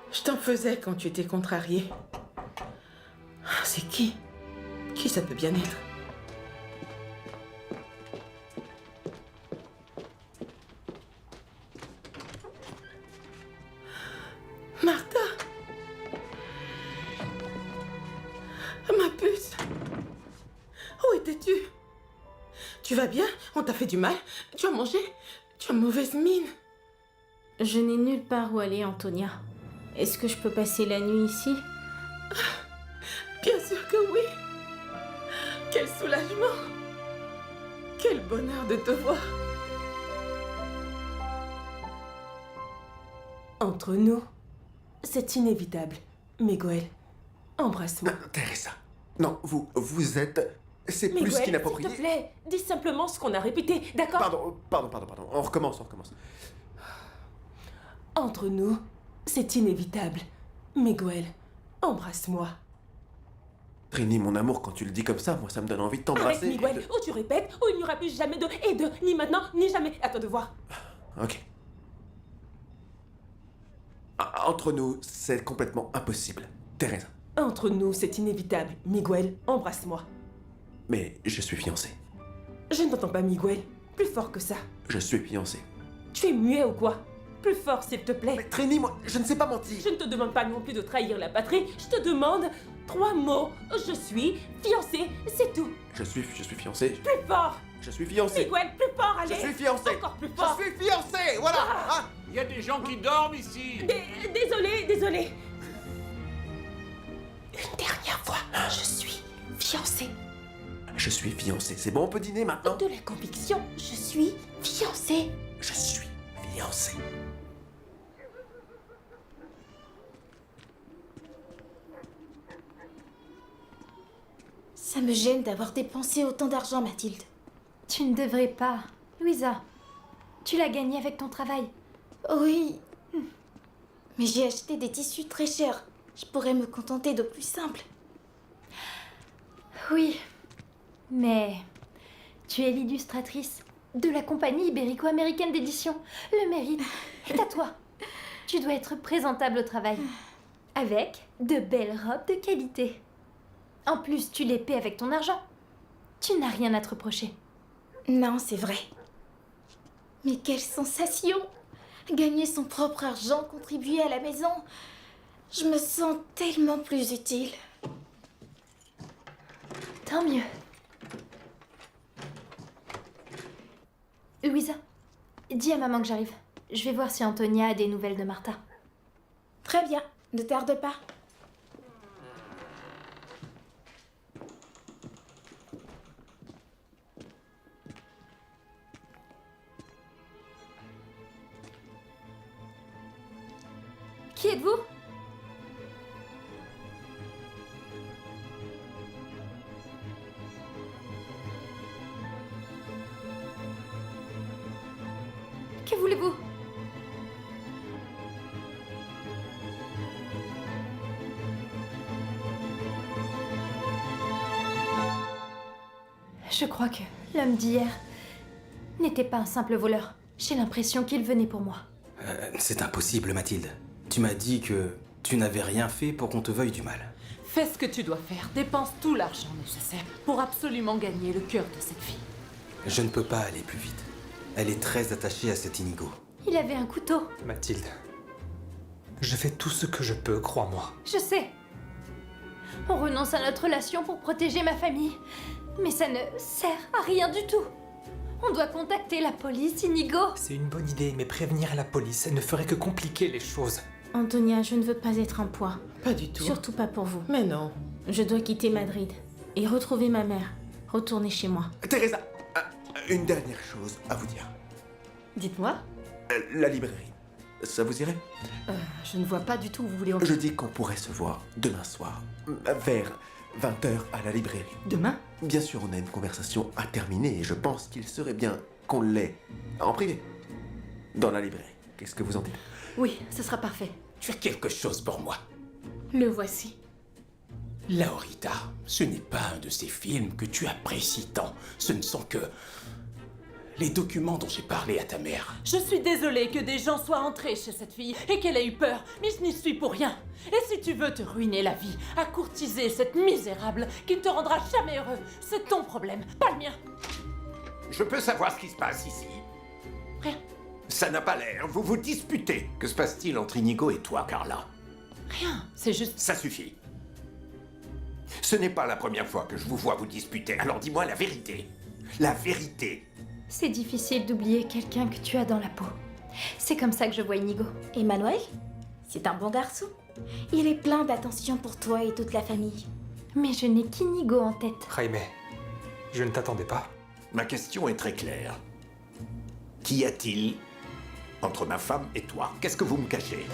S7: Je t'en faisais quand tu étais contrarié. C'est qui? Qui ça peut bien être? Martha! Ma puce! Tu vas bien? On t'a fait du mal? Tu as mangé? Tu as mauvaise mine.
S3: Je n'ai nulle part où aller, Antonia. Est-ce que je peux passer la nuit ici?
S7: Bien sûr que oui. Quel soulagement. Quel bonheur de te voir.
S10: Entre nous, c'est inévitable. Miguel, embrasse-moi.
S6: Teresa, non, vous êtes... C'est plus
S10: Miguel,
S6: qu'inapproprié.
S10: s'il te plaît, dis simplement ce qu'on a répété, d'accord?
S6: Pardon. On recommence.
S10: Entre nous, c'est inévitable. Miguel, embrasse-moi.
S6: Trini, mon amour, quand tu le dis comme ça, moi ça me donne envie de t'embrasser.
S10: Arrête, Miguel, ou tu répètes, ou il n'y aura plus jamais de et de, ni maintenant, ni jamais. À toi de voir.
S6: Ok. Entre nous, c'est complètement impossible. Teresa.
S10: Entre nous, c'est inévitable. Miguel, embrasse-moi.
S6: Mais je suis fiancé.
S10: Je ne t'entends pas, Miguel. Plus fort que ça.
S6: Je suis fiancé.
S10: Tu es muet ou quoi? Plus fort, s'il te plaît.
S6: Mais Trini, moi, je ne sais pas mentir.
S10: Je ne te demande pas non plus de trahir la patrie. Je te demande 3 mots. Je suis fiancé, c'est tout.
S6: Je suis fiancé.
S10: Plus fort.
S6: Je suis fiancé.
S10: Miguel, plus fort, allez.
S6: Je suis fiancé.
S10: Encore plus fort.
S6: Je suis fiancé, voilà.
S10: Ah.
S11: Il y a des gens qui dorment ici.
S10: Désolé.
S3: Une dernière fois, je suis fiancée.
S6: Je suis fiancé. C'est bon, on peut dîner maintenant?
S3: De la conviction, je suis fiancée.
S6: Je suis fiancé.
S3: Ça me gêne d'avoir dépensé autant d'argent, Mathilde.
S20: Tu ne devrais pas. Louisa, tu l'as gagné avec ton travail.
S3: Oui. Mais j'ai acheté des tissus très chers. Je pourrais me contenter de plus simple.
S20: Oui, mais tu es l'illustratrice de la compagnie ibérico-américaine d'édition. Le mérite est à toi. Tu dois être présentable au travail, avec de belles robes de qualité. En plus, tu les paies avec ton argent. Tu n'as rien à te reprocher.
S3: Non, c'est vrai. Mais quelle sensation! Gagner son propre argent, contribuer à la maison. Je me sens tellement plus utile.
S20: Tant mieux. Louisa, dis à maman que j'arrive. Je vais voir si Antonia a des nouvelles de Martha.
S3: Très bien, ne tarde pas.
S20: Qui êtes-vous? Que voulez-vous? Je crois que l'homme d'hier n'était pas un simple voleur. J'ai l'impression qu'il venait pour moi.
S18: C'est impossible, Mathilde. Tu m'as dit que tu n'avais rien fait pour qu'on te veuille du mal.
S1: Fais ce que tu dois faire. Dépense tout l'argent nécessaire pour absolument gagner le cœur de cette fille.
S18: Je ne peux pas aller plus vite. Elle est très attachée à cet Inigo.
S20: Il avait un couteau.
S2: Mathilde, je fais tout ce que je peux, crois-moi.
S20: Je sais. On renonce à notre relation pour protéger ma famille. Mais ça ne sert à rien du tout. On doit contacter la police, Inigo.
S2: C'est une bonne idée, mais prévenir la police ne ferait que compliquer les choses.
S3: Antonia, je ne veux pas être un poids.
S7: Pas du tout.
S3: Surtout pas pour vous.
S7: Mais non.
S3: Je dois quitter Madrid et retrouver ma mère. Retourner chez moi.
S6: Teresa, une dernière chose à vous dire.
S4: Dites-moi.
S6: La librairie, ça vous irait?
S4: Je ne vois pas du tout où vous voulez en
S6: Je dis qu'on pourrait se voir demain soir, vers 20h à la librairie.
S4: Demain?
S6: Bien sûr, on a une conversation à terminer et je pense qu'il serait bien qu'on l'ait en privé, dans la librairie. Qu'est-ce que vous en dites?
S4: Oui, ce sera parfait.
S5: Tu as quelque chose pour moi.
S15: Le voici.
S5: Laurita, ce n'est pas un de ces films que tu apprécies tant. Ce ne sont que les documents dont j'ai parlé à ta mère.
S1: Je suis désolée que des gens soient entrés chez cette fille et qu'elle ait eu peur, mais je n'y suis pour rien. Et si tu veux te ruiner la vie, à courtiser cette misérable qui ne te rendra jamais heureux, c'est ton problème, pas le mien.
S21: Je peux savoir ce qui se passe ici?
S1: Rien.
S21: Ça n'a pas l'air, vous vous disputez. Que se passe-t-il entre Inigo et toi, Carla?
S1: Rien, c'est juste...
S21: Ça suffit. Ce n'est pas la première fois que je vous vois vous disputer, alors dis-moi la vérité. La vérité.
S20: C'est difficile d'oublier quelqu'un que tu as dans la peau. C'est comme ça que je vois Inigo.
S3: Emmanuel, c'est un bon garçon. Il est plein d'attention pour toi et toute la famille.
S20: Mais je n'ai qu'Inigo en tête.
S2: Jaime, je ne t'attendais pas.
S21: Ma question est très claire. Qu'y a-t-il entre ma femme et toi? Qu'est-ce que vous me cachez?